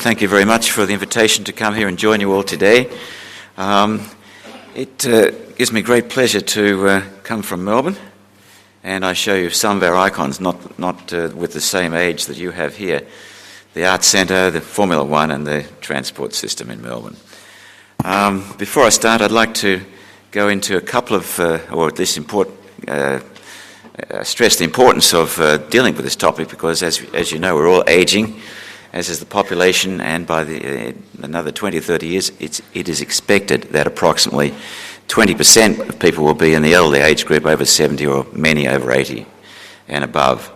Thank you very much for the invitation to come here and join you all today. It gives me great pleasure to come from Melbourne, and I show you some of our icons, not with the same age that you have here. The Arts Centre, the Formula One and the transport system in Melbourne. Before I start, I'd like to go into a couple of, or at least stress the importance of dealing with this topic, because as you know, we're all ageing, as is the population, and by another 20 or 30 years, it is expected that approximately 20% of people will be in the elderly age group over 70 or many over 80 and above.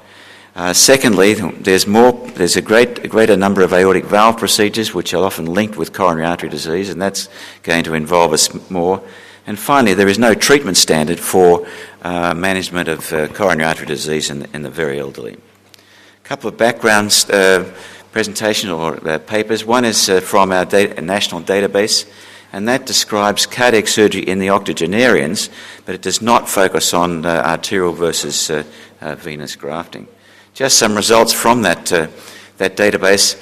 Secondly, there's a greater number of aortic valve procedures which are often linked with coronary artery disease, and that's going to involve us more. And finally, there is no treatment standard for management of coronary artery disease in the very elderly. A couple of backgrounds presentation or papers. One is from our national database, and that describes cardiac surgery in the octogenarians, but it does not focus on arterial versus venous grafting. Just some results from that database.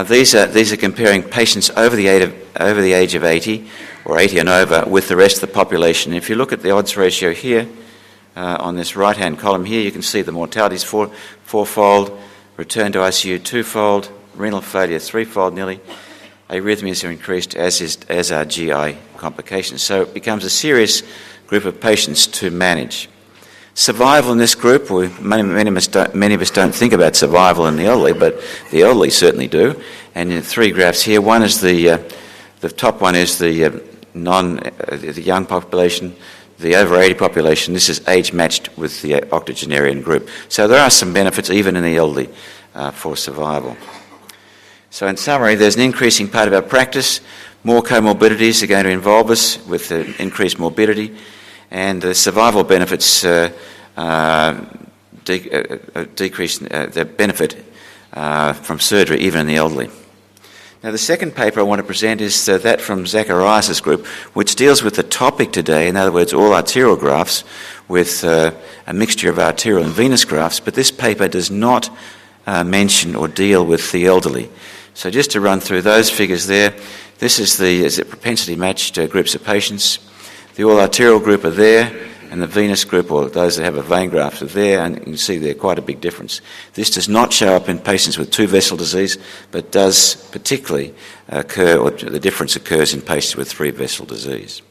These are comparing patients over the age of 80 or 80 and over with the rest of the population. If you look at the odds ratio here on this right-hand column here, you can see the mortality is fourfold, return to ICU twofold, renal failure threefold nearly. Arrhythmias are increased, as are GI complications. So it becomes a serious group of patients to manage. Survival in this group, many of us don't think about survival in the elderly, but the elderly certainly do. And in three graphs here, one is the top one is the young population, the over 80 population. This is age matched with the octogenarian group. So there are some benefits even in the elderly for survival. So in summary, there's an increasing part of our practice. More comorbidities are going to involve us with increased morbidity, and the survival benefits decrease the benefit from surgery even in the elderly. Now, the second paper I want to present is that from Zacharias' group, which deals with the topic today, in other words, all arterial grafts with a mixture of arterial and venous grafts, but this paper does not mention or deal with the elderly. So just to run through those figures there, this is the propensity matched groups of patients. The all arterial group are there, and the venous group, or those that have a vein graft, are there, and you can see there quite a big difference. This does not show up in patients with two-vessel disease, but does particularly occur, or the difference occurs in patients with three-vessel disease.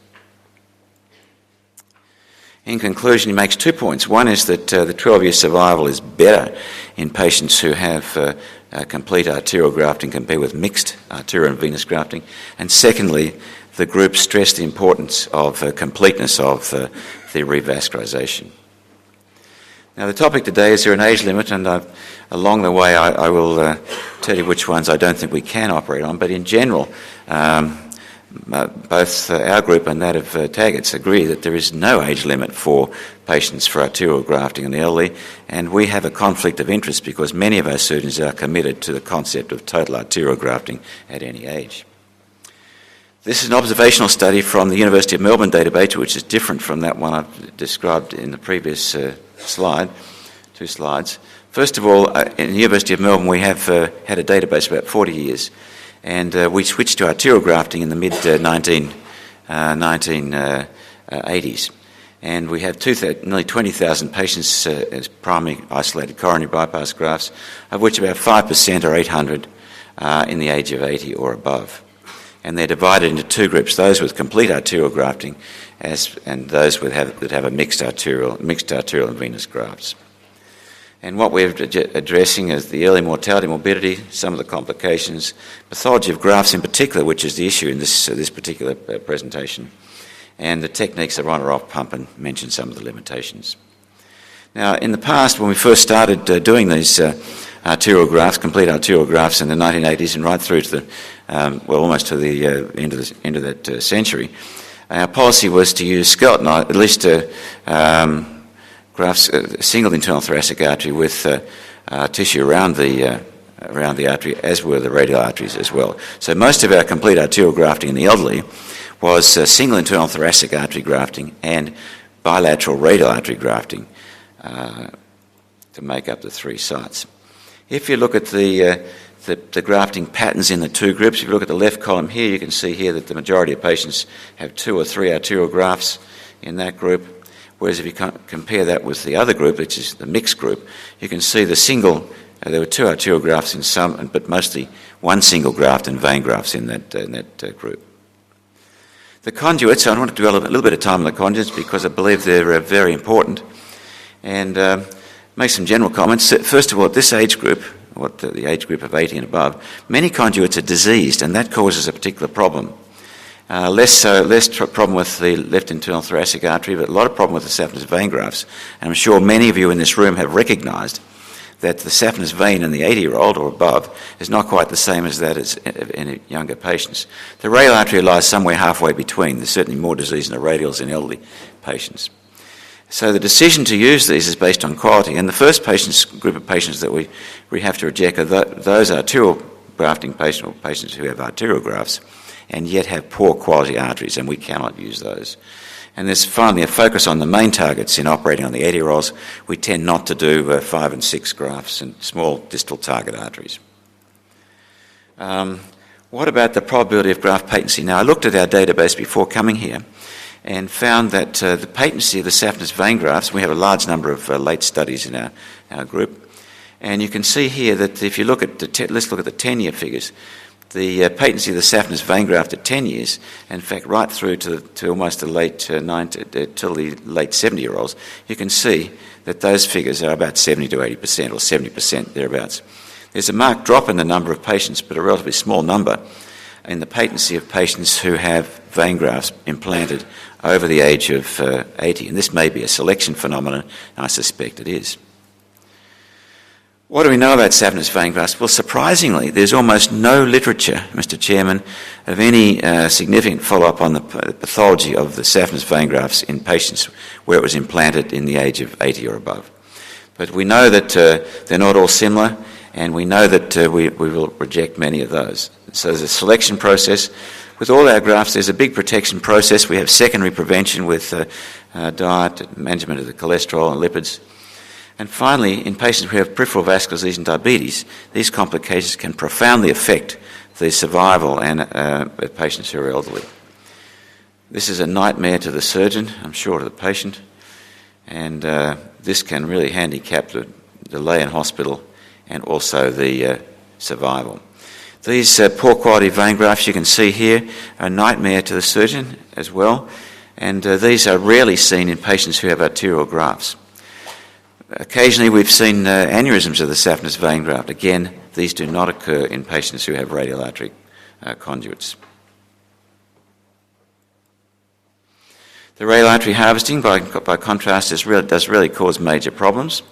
In conclusion, he makes 2 points. One is that the 12-year survival is better in patients who have complete arterial grafting compared with mixed arterial and venous grafting. And secondly, the group stressed the importance of completeness of the revascularization. Now, the topic today is there an age limit, and along the way I will tell you which ones I don't think we can operate on, but in general, both our group and that of Taggart's agree that there is no age limit for patients for arterial grafting in the elderly, and we have a conflict of interest because many of our surgeons are committed to the concept of total arterial grafting at any age. This is an observational study from the University of Melbourne database, which is different from that one I've described in the previous two slides. First of all, in the University of Melbourne, we have had a database for about 40 years, and we switched to arterial grafting in the mid-1980s. And we have nearly 20,000 patients as primary isolated coronary bypass grafts, of which about 5% or 800 in the age of 80 or above. And they're divided into two groups: those with complete arterial grafting, and those that have a mixed arterial and venous grafts. And what we're addressing is the early mortality, morbidity, some of the complications, pathology of grafts in particular, which is the issue in this particular presentation, and the techniques of on or off pump, and mention some of the limitations. Now, in the past, when we first started doing these arterial grafts, complete arterial grafts in the 1980s and right through to the almost to the end of that century, our policy was to use skeleton, at least grafts, single internal thoracic artery with tissue around the artery, as were the radial arteries as well. So most of our complete arterial grafting in the elderly was single internal thoracic artery grafting and bilateral radial artery grafting to make up the three sites. If you look at the the grafting patterns in the two groups. If you look at the left column here, you can see here that the majority of patients have 2 or 3 arterial grafts in that group, whereas if you compare that with the other group, which is the mixed group, you can see the single, there were 2 arterial grafts in some, but mostly 1 single graft and vein grafts in that group. The conduits, I want to dwell a little bit of time on the conduits because I believe they're very important, and make some general comments. First of all, at this age group, the age group of 80 and above, many conduits are diseased, and that causes a particular problem. Less problem with the left internal thoracic artery, but a lot of problem with the saphenous vein grafts. And I'm sure many of you in this room have recognised that the saphenous vein in the 80-year-old or above is not quite the same as that in younger patients. The radial artery lies somewhere halfway between. There's certainly more disease in the radials in elderly patients. So the decision to use these is based on quality. And the first group of patients that we have to reject are those arterial grafting patients, or patients who have arterial grafts and yet have poor quality arteries, and we cannot use those. And there's finally a focus on the main targets in operating on the 80-year-olds. We tend not to do 5 and 6 grafts and small distal target arteries. What about the probability of graft patency? Now, I looked at our database before coming here and found that the patency of the saphenous vein grafts, we have a large number of late studies in our group, and you can see here that if you look at let's look at the 10-year figures, the patency of the saphenous vein graft at 10 years, in fact right through to almost the late till the late 70-year-olds, you can see that those figures are about 70 to 80% or 70% thereabouts. There's a marked drop in the number of patients, but a relatively small number in the patency of patients who have vein grafts implanted over the age of 80, and this may be a selection phenomenon, and I suspect it is. What do we know about saphenous vein grafts? Well, surprisingly, there's almost no literature, Mr. Chairman, of any significant follow-up on the pathology of the saphenous vein grafts in patients where it was implanted in the age of 80 or above. But we know that they're not all similar, and we know that we will reject many of those. So there's a selection process. With all our grafts, there's a big protection process. We have secondary prevention with diet, management of the cholesterol and lipids. And finally, in patients who have peripheral vascular disease and diabetes, these complications can profoundly affect the survival of patients who are elderly. This is a nightmare to the surgeon, I'm sure to the patient, and this can really handicap the delay in hospital and also the survival. These poor quality vein grafts you can see here are a nightmare to the surgeon as well, and these are rarely seen in patients who have arterial grafts. Occasionally we've seen aneurysms of the saphenous vein graft. Again, these do not occur in patients who have radial artery conduits. The radial artery harvesting, by contrast, does really cause major problems.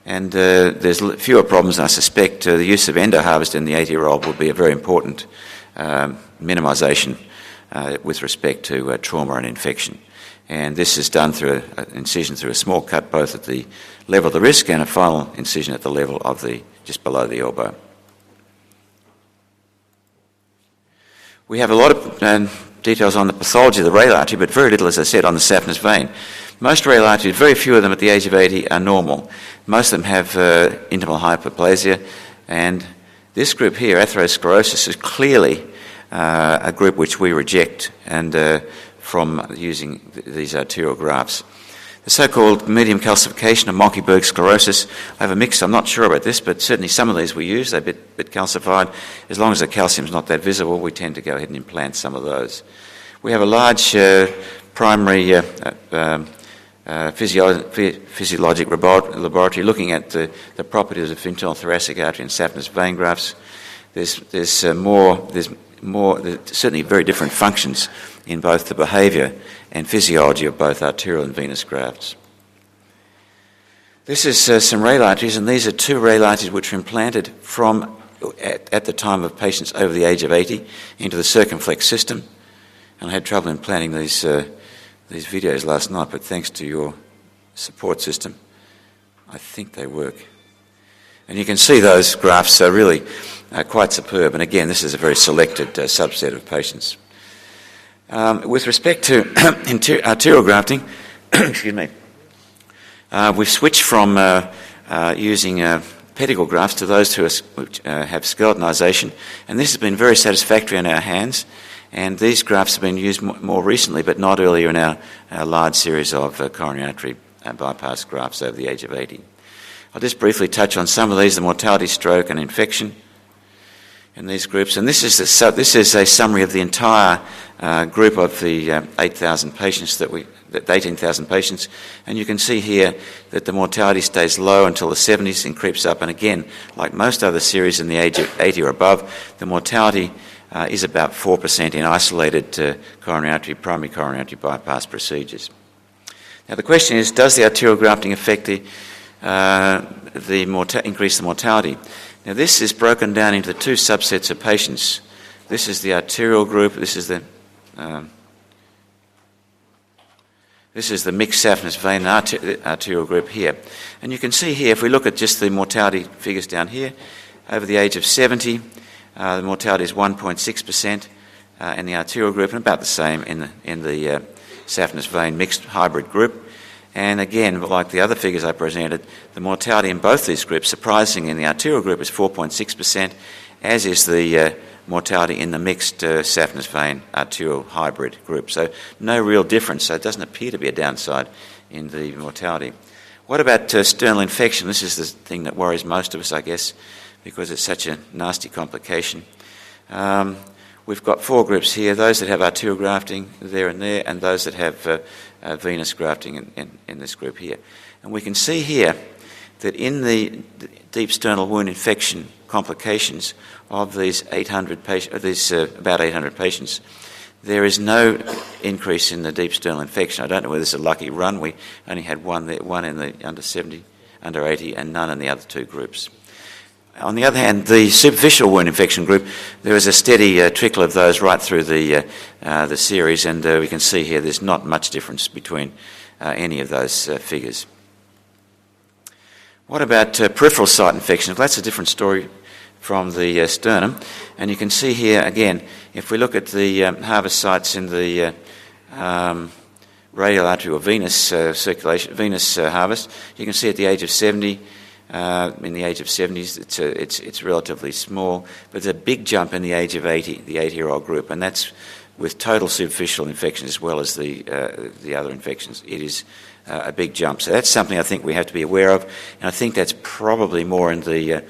And there's fewer problems, and I suspect the use of endoharvest in the 80-year-old will be a very important minimisation with respect to trauma and infection. And this is done through an incision through a small cut both at the level of the wrist and a final incision at the level of just below the elbow. We have a lot of details on the pathology of the radial artery, but very little, as I said, on the saphenous vein. Most radial arteries, very few of them at the age of 80 are normal. Most of them have intimal hyperplasia, and this group here, atherosclerosis, is clearly a group which we reject and from using these arterial grafts. The so-called medium calcification of Monckeberg sclerosis, I have a mix, I'm not sure about this, but certainly some of these we use, they're a bit calcified. As long as the calcium's not that visible, we tend to go ahead and implant some of those. We have a large primary physiologic laboratory looking at the properties of internal thoracic artery and saphenous vein grafts. There's certainly very different functions in both the behaviour and physiology of both arterial and venous grafts. This is some radial arteries, and these are two radial arteries which were implanted at the time of patients over the age of 80 into the circumflex system. And I had trouble implanting these videos last night, but thanks to your support system, I think they work. And you can see those grafts are really quite superb. And again, this is a very selected subset of patients. With respect to arterial grafting, excuse me, we've switched from using pedicle grafts to those who have skeletonization, and this has been very satisfactory in our hands. And these grafts have been used more recently, but not earlier in our large series of coronary artery bypass grafts over the age of 80. I'll just briefly touch on some of these: the mortality, stroke, and infection in these groups. And this is a summary of the entire group of the 8,000 patients 18,000 patients. And you can see here that the mortality stays low until the 70s and creeps up. And again, like most other series in the age of 80 or above, the mortality is about 4% in isolated primary coronary artery bypass procedures. Now the question is, does the arterial grafting affect increase the mortality? Now this is broken down into two subsets of patients. This is the arterial group. This is the mixed saphenous vein arterial group here. And you can see here, if we look at just the mortality figures down here, over the age of 70, the mortality is 1.6% in the arterial group, and about the same in the saphenous vein mixed hybrid group. And again, like the other figures I presented, the mortality in both these groups, surprisingly in the arterial group, is 4.6%, as is the mortality in the mixed saphenous vein arterial hybrid group. So no real difference. So it doesn't appear to be a downside in the mortality. What about sternal infection? This is the thing that worries most of us, I guess, because it's such a nasty complication. We've got four groups here: those that have arterial grafting there, and those that have venous grafting in this group here. And we can see here that in the deep sternal wound infection complications of these about 800 patients, there is no increase in the deep sternal infection. I don't know whether it's a lucky run. We only had one in the under 70, under 80, and none in the other two groups. On the other hand, the superficial wound infection group, there is a steady trickle of those right through the series, and we can see here there's not much difference between any of those figures. What about peripheral site infections? Well, that's a different story from the sternum, and you can see here again, if we look at the harvest sites in the radial artery or venous circulation, venous harvest, you can see at the age of 70. In the age of 70s, it's relatively small, but there's a big jump in the age of 80, the 80-year-old group, and that's with total superficial infection as well as the other infections. It is a big jump. So that's something I think we have to be aware of, and I think that's probably more in the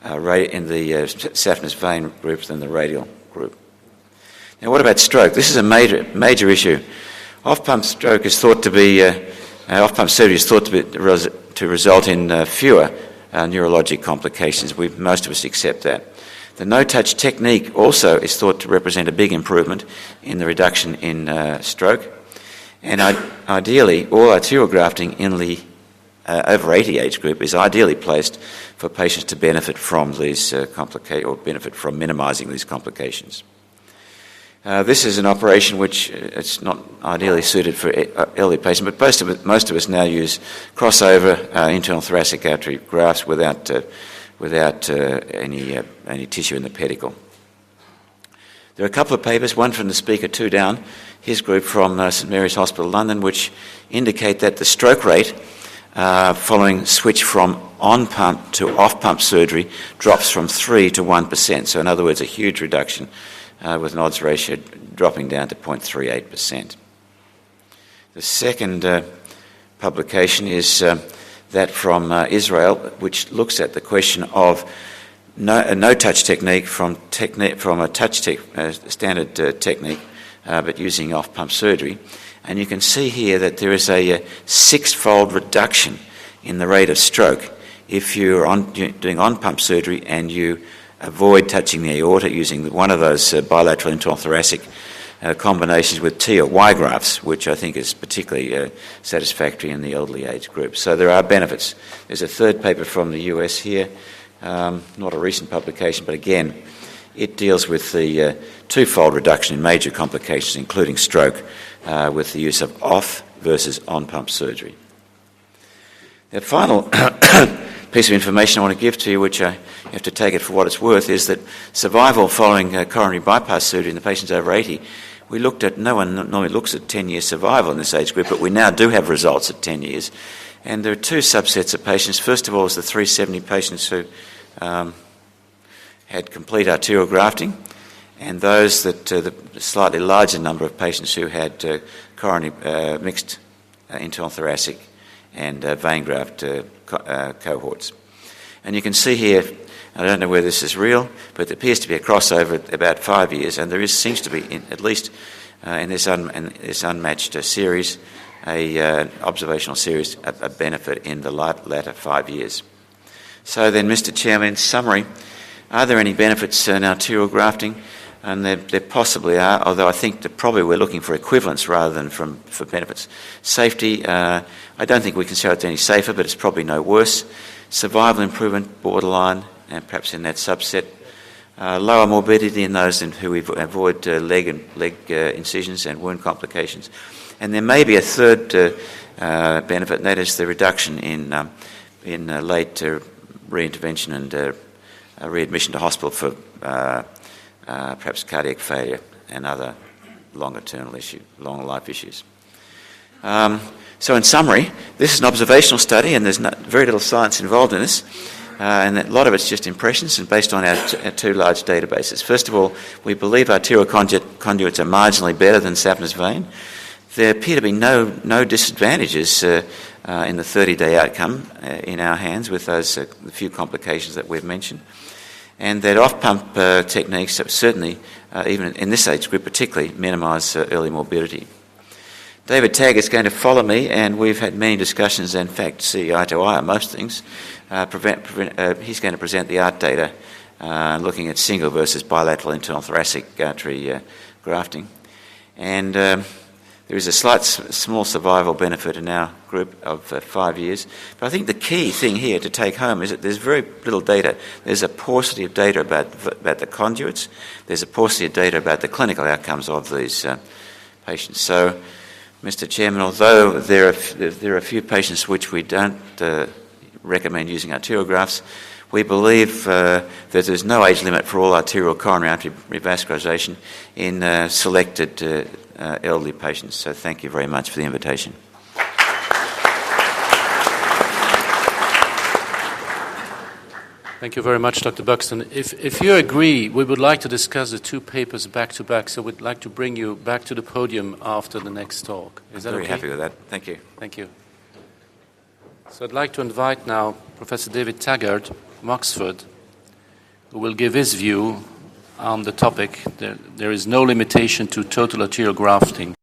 saphenous vein groups than the radial group. Now, what about stroke? This is a major issue. Off-pump stroke is thought to be off-pump surgery is thought to result in fewer neurologic complications. Most of us accept that. The no-touch technique also is thought to represent a big improvement in the reduction in stroke. And ideally, all arterial grafting in the over 80 age group is ideally placed for patients to benefit from these benefit from minimising these complications. This is an operation which it's not ideally suited for elderly patients, but most of us now use crossover internal thoracic artery grafts without any tissue in the pedicle. There are a couple of papers, one from the speaker two down, his group from St Mary's Hospital, London, which indicate that the stroke rate following switch from on-pump to off-pump surgery drops from 3 to 1%. So in other words, a huge reduction with an odds ratio dropping down to 0.38%. The second publication is that from Israel, which looks at the question of a no-touch technique from a standard technique, but using off-pump surgery. And you can see here that there is a six-fold reduction in the rate of stroke if you're doing on-pump surgery and you avoid touching the aorta using one of those bilateral internal thoracic combinations with T or Y grafts, which I think is particularly satisfactory in the elderly age group. So there are benefits. There's a third paper from the US here, not a recent publication, but again, it deals with the twofold reduction in major complications, including stroke, with the use of off versus on-pump surgery. The final piece of information I want to give to you, which you have to take it for what it's worth, is that survival following coronary bypass surgery in the patients over 80, no one normally looks at 10-year survival in this age group, but we now do have results at 10 years. And there are two subsets of patients. First of all is the 370 patients who had complete arterial grafting, and those that the slightly larger number of patients who had coronary mixed internal thoracic and vein graft cohorts. And you can see here, I don't know whether this is real, but there appears to be a crossover at about 5 years, and there seems to be, at least in this unmatched series, an observational series, a benefit in the latter 5 years. So then, Mr. Chairman, in summary, are there any benefits in arterial grafting? And there possibly are, although I think that probably we're looking for equivalence rather than for benefits. Safety, I don't think we can show it's any safer, but it's probably no worse. Survival improvement, borderline, and perhaps in that subset. Lower morbidity in those who avoid leg incisions and wound complications. And there may be a third benefit, and that is the reduction in late reintervention and readmission to hospital for perhaps cardiac failure and other long life issues. So in summary, this is an observational study, and there's very little science involved in this, and a lot of it's just impressions and based on our two large databases. First of all, we believe arterial conduits are marginally better than saphenous vein. There appear to be no disadvantages in the 30-day outcome in our hands with those few complications that we've mentioned. And that off-pump techniques that certainly, even in this age group particularly, minimise early morbidity. David Taggart's going to follow me, and we've had many discussions, in fact, see eye to eye on most things. He's going to present the ART data looking at single versus bilateral internal thoracic artery grafting. And there is a small survival benefit in our group of 5 years. But I think the key thing here to take home is that there's very little data. There's a paucity of data about the conduits. There's a paucity of data about the clinical outcomes of these patients. So, Mr. Chairman, although there are a few patients which we don't recommend using arterial grafts, we believe that there's no age limit for all arterial coronary artery revascularization in selected elderly patients. So thank you very much for the invitation. Thank you very much, Dr. Buxton. If you agree, we would like to discuss the two papers back to back, so we'd like to bring you back to the podium after the next talk. Is that okay? Very happy with that. Thank you. Thank you. So I'd like to invite now Professor David Taggart from Oxford, who will give his view on the topic. There is no limitation to total arterial grafting.